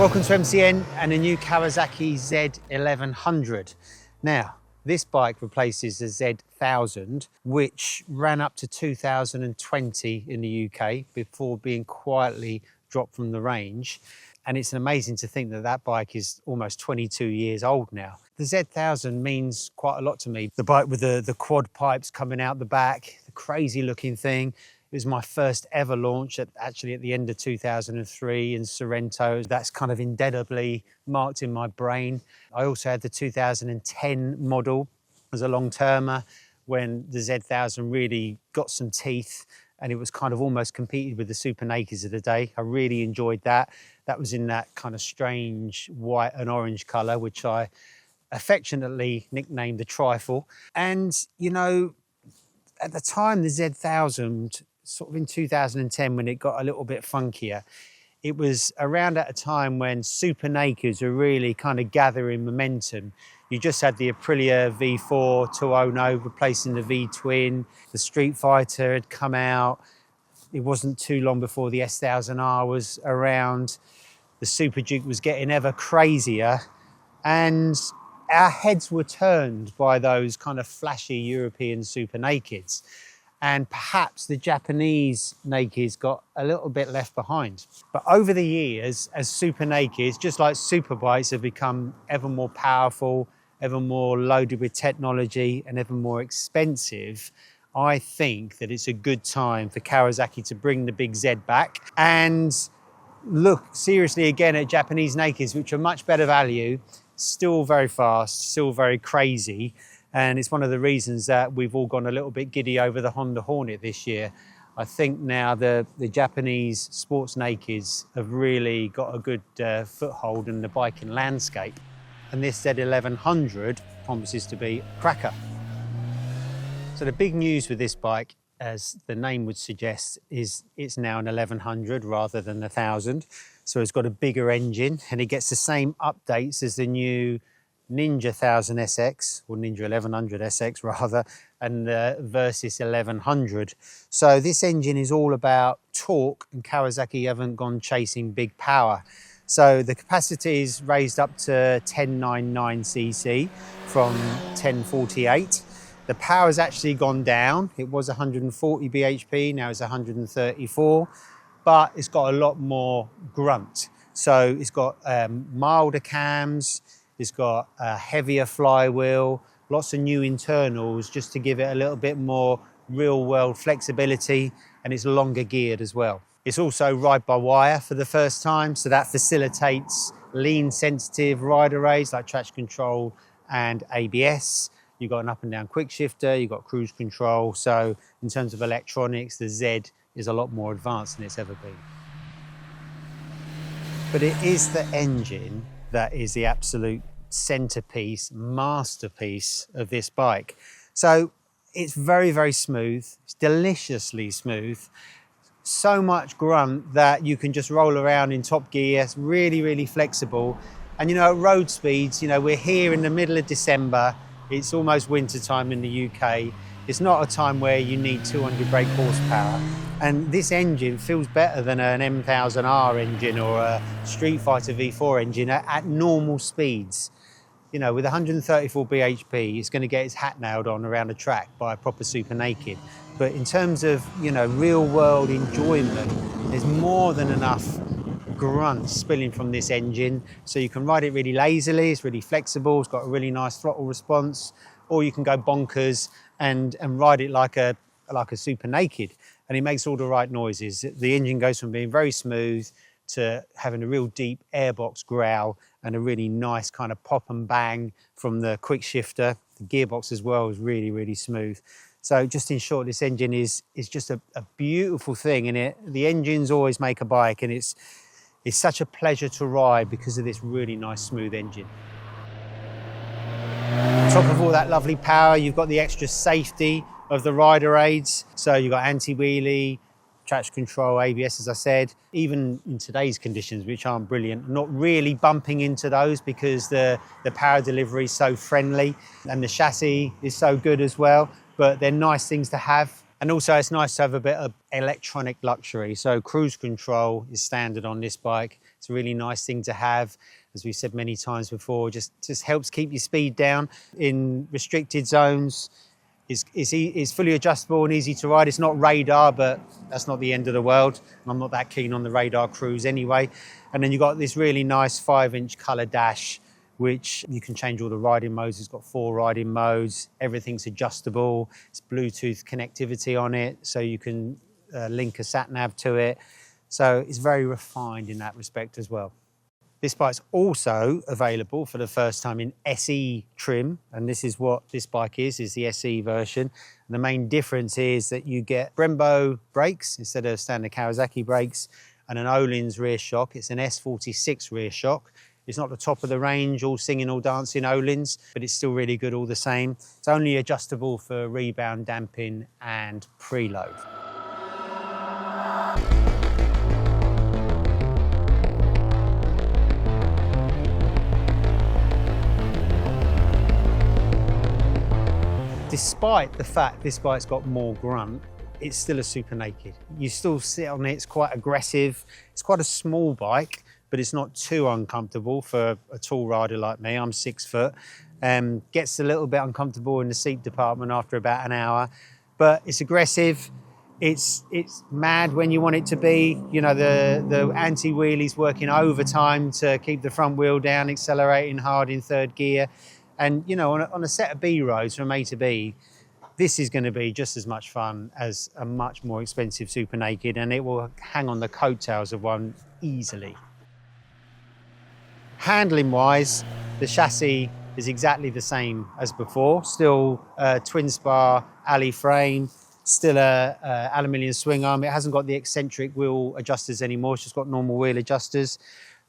Welcome to MCN and a new Kawasaki Z1100. Now, this bike replaces the Z1000, which ran up to 2020 in the UK before being quietly dropped from the range. And it's amazing to think that that bike is almost 22 years old now. The Z1000 means quite a lot to me. The bike with the quad pipes coming out the back, the crazy looking thing. It was my first ever launch actually at the end of 2003 in Sorrento. That's kind of indelibly marked in my brain. I also had the 2010 model as a long-termer when the Z1000 really got some teeth and it was kind of almost competed with the Super Nakeds of the day. I really enjoyed that. That was in that kind of strange white and orange colour, which I affectionately nicknamed the Trifle. And, you know, at the time, the Z1000, sort of in 2010, when it got a little bit funkier, it was around at a time when Super Nakeds were really kind of gathering momentum. You just had the Aprilia V4 2.0 replacing the V-twin. The Street Fighter had come out. It wasn't too long before the S1000R was around. The Super Duke was getting ever crazier. And our heads were turned by those kind of flashy European Super Nakeds. And perhaps the Japanese Nakeds got a little bit left behind. But over the years, as Super Nakeds, just like superbikes, have become ever more powerful, ever more loaded with technology and ever more expensive, I think that it's a good time for Kawasaki to bring the big Z back and look seriously again at Japanese Nakeds, which are much better value, still very fast, still very crazy. And it's one of the reasons that we've all gone a little bit giddy over the Honda Hornet this year. I think now the Japanese sports nakeds have really got a good foothold in the biking landscape. And this Z1100 promises to be a cracker. So the big news with this bike, as the name would suggest, is it's now an 1100 rather than 1000. So it's got a bigger engine and it gets the same updates as the new Ninja 1000 SX, or Ninja 1100 SX rather, and the Versys 1100. So this engine is all about torque, and Kawasaki haven't gone chasing big power. So the capacity is raised up to 1099 cc from 1048. The power's actually gone down. It was 140 bhp, now it's 134, but it's got a lot more grunt. So it's got milder cams, it's got a heavier flywheel, lots of new internals just to give it a little bit more real-world flexibility, and it's longer geared as well. It's also ride-by-wire for the first time, so that facilitates lean-sensitive rider aids like traction control and ABS. You've got an up and down quick shifter, you've got cruise control, so in terms of electronics, the Z is a lot more advanced than it's ever been. But it is the engine that is the absolute centerpiece, masterpiece of this bike. So it's very, very smooth. It's deliciously smooth. So much grunt that you can just roll around in top gear. It's really, really flexible. And you know, at road speeds, you know, we're here in the middle of December. It's almost winter time in the UK. It's not a time where you need 200 brake horsepower. And this engine feels better than an M1000R engine or a Street Fighter V4 engine at normal speeds. You know, with 134 bhp, it's going to get its hat nailed on around a track by a proper Super Naked. But in terms of, you know, real world enjoyment, there's more than enough grunt spilling from this engine. So you can ride it really lazily, it's really flexible, it's got a really nice throttle response, or you can go bonkers and ride it like a Super Naked, and it makes all the right noises. The engine goes from being very smooth to having a real deep airbox growl and a really nice kind of pop and bang from the quick shifter. The gearbox as well is really, really smooth. So just in short, this engine is just a beautiful thing, and the engines always make a bike, and it's such a pleasure to ride because of this really nice smooth engine. On top of all that lovely power, you've got the extra safety of the rider aids. So you've got anti-wheelie, traction control, ABS, as I said. Even in today's conditions, which aren't brilliant, not really bumping into those because the power delivery is so friendly and the chassis is so good as well. But they're nice things to have. And also it's nice to have a bit of electronic luxury. So cruise control is standard on this bike. It's a really nice thing to have. As we've said many times before, just helps keep your speed down in restricted zones. It's fully adjustable and easy to ride. It's not radar, but that's not the end of the world. And I'm not that keen on the radar cruise anyway. And then you've got this really nice 5-inch colour dash, which you can change all the riding modes. It's got 4 riding modes. Everything's adjustable. It's Bluetooth connectivity on it, so you can link a sat nav to it. So it's very refined in that respect as well. This bike's also available for the first time in SE trim, and this is what this bike is the SE version. And the main difference is that you get Brembo brakes instead of standard Kawasaki brakes, and an Öhlins rear shock. It's an S46 rear shock. It's not the top of the range, all singing, all dancing Öhlins, but it's still really good all the same. It's only adjustable for rebound, damping, and preload. Despite the fact this bike's got more grunt, it's still a super naked. You still sit on it, it's quite aggressive. It's quite a small bike, but it's not too uncomfortable for a tall rider like me. I'm 6 foot. Gets a little bit uncomfortable in the seat department after about an hour, but it's aggressive. It's mad when you want it to be. You know, the anti-wheelie's working overtime to keep the front wheel down, accelerating hard in 3rd gear. And, you know, on a set of B roads from A to B, this is going to be just as much fun as a much more expensive super naked, and it will hang on the coattails of one easily. Handling wise, the chassis is exactly the same as before. Still twin spar alley frame, still a aluminium swing arm. It hasn't got the eccentric wheel adjusters anymore. It's just got normal wheel adjusters.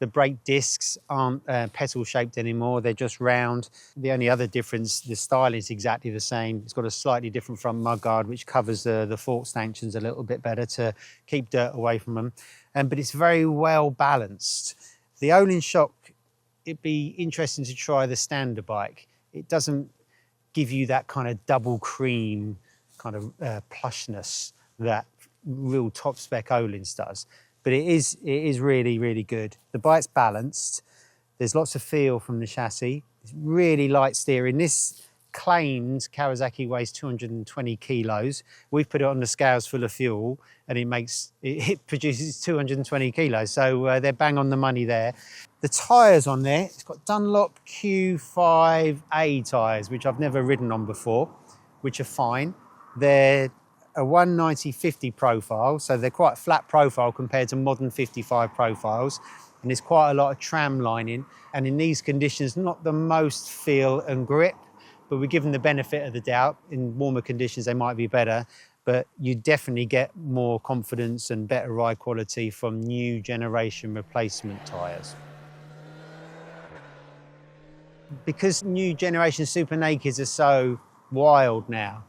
The brake discs aren't petal shaped anymore, they're just round. The only other difference, the style is exactly the same. It's got a slightly different front mudguard, which covers the fork stanchions a little bit better to keep dirt away from them. But it's very well balanced. The Öhlins shock, it'd be interesting to try the standard bike. It doesn't give you that kind of double cream kind of plushness that real top spec Öhlins does. But it is really, really good. The bike's balanced. There's lots of feel from the chassis. It's really light steering. This claims Kawasaki weighs 220 kilos. We've put it on the scales full of fuel, and it produces 220 kilos. So they're bang on the money there. The tyres on there, it's got Dunlop Q5A tyres, which I've never ridden on before, which are fine. They're a 190/50 profile, so they're quite a flat profile compared to modern 55 profiles, and there's quite a lot of tram lining, and in these conditions not the most feel and grip, but we give them the benefit of the doubt. In warmer conditions they might be better, but you definitely get more confidence and better ride quality from new generation replacement tyres. Because new generation super nakeds are so wild now,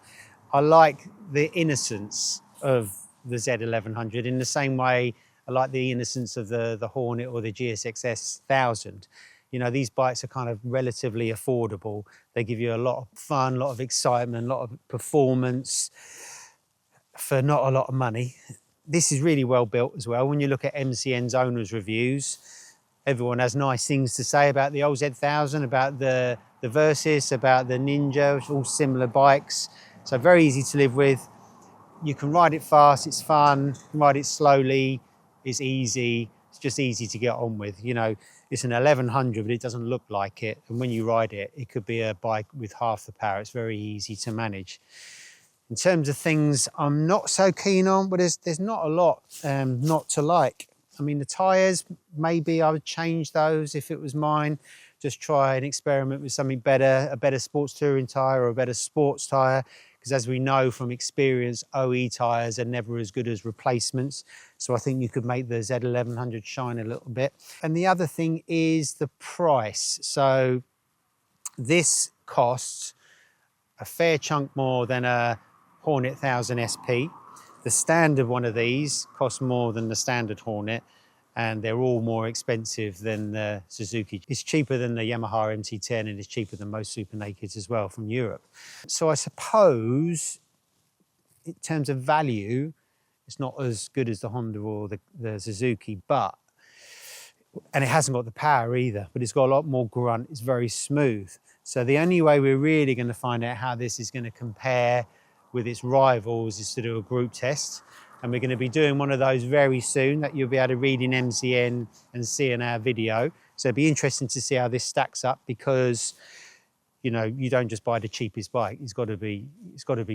I like the innocence of the Z1100 in the same way I like the innocence of the Hornet or the GSX-S 1000. You know, these bikes are kind of relatively affordable. They give you a lot of fun, a lot of excitement, a lot of performance for not a lot of money. This is really well built as well. When you look at MCN's owners' reviews, everyone has nice things to say about the old Z1000, about the Versys, about the Ninja, which are all similar bikes. So very easy to live with. You can ride it fast, it's fun. You can ride it slowly, it's easy. It's just easy to get on with. You know, it's an 1100, but it doesn't look like it. And when you ride it, it could be a bike with half the power. It's very easy to manage. In terms of things I'm not so keen on, but there's not a lot not to like. I mean, the tyres, maybe I would change those if it was mine. Just try and experiment with something better, a better sports touring tyre or a better sports tyre. Because as we know from experience, OE tyres are never as good as replacements. So I think you could make the Z1100 shine a little bit. And the other thing is the price. So this costs a fair chunk more than a Hornet 1000 SP. The standard one of these costs more than the standard Hornet, and they're all more expensive than the Suzuki. It's cheaper than the Yamaha MT10, and it's cheaper than most super nakeds as well from Europe. So I suppose in terms of value, it's not as good as the Honda or the Suzuki, but and it hasn't got the power either, but it's got a lot more grunt. It's very smooth. So the only way we're really going to find out how this is going to compare with its rivals is to do a group test. And we're going to be doing one of those very soon that you'll be able to read in MCN and see in our video. So it'll be interesting to see how this stacks up, because you know, you don't just buy the cheapest bike. It's got to be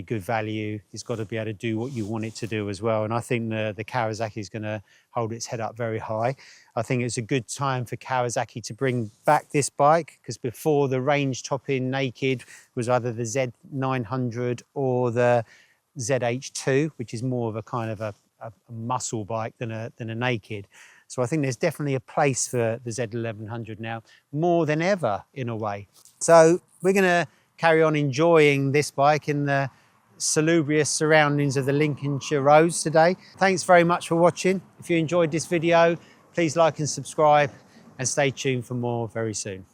good value. It's got to be able to do what you want it to do as well. And I think the Kawasaki is going to hold its head up very high. I think it's a good time for Kawasaki to bring back this bike, because before, the range topping naked was either the Z900 or the ZH2, which is more of a kind of a muscle bike than a naked. So I think there's definitely a place for the Z1100 now, more than ever in a way. So we're going to carry on enjoying this bike in the salubrious surroundings of the Lincolnshire roads today. Thanks very much for watching. If you enjoyed this video, please like and subscribe, and stay tuned for more very soon.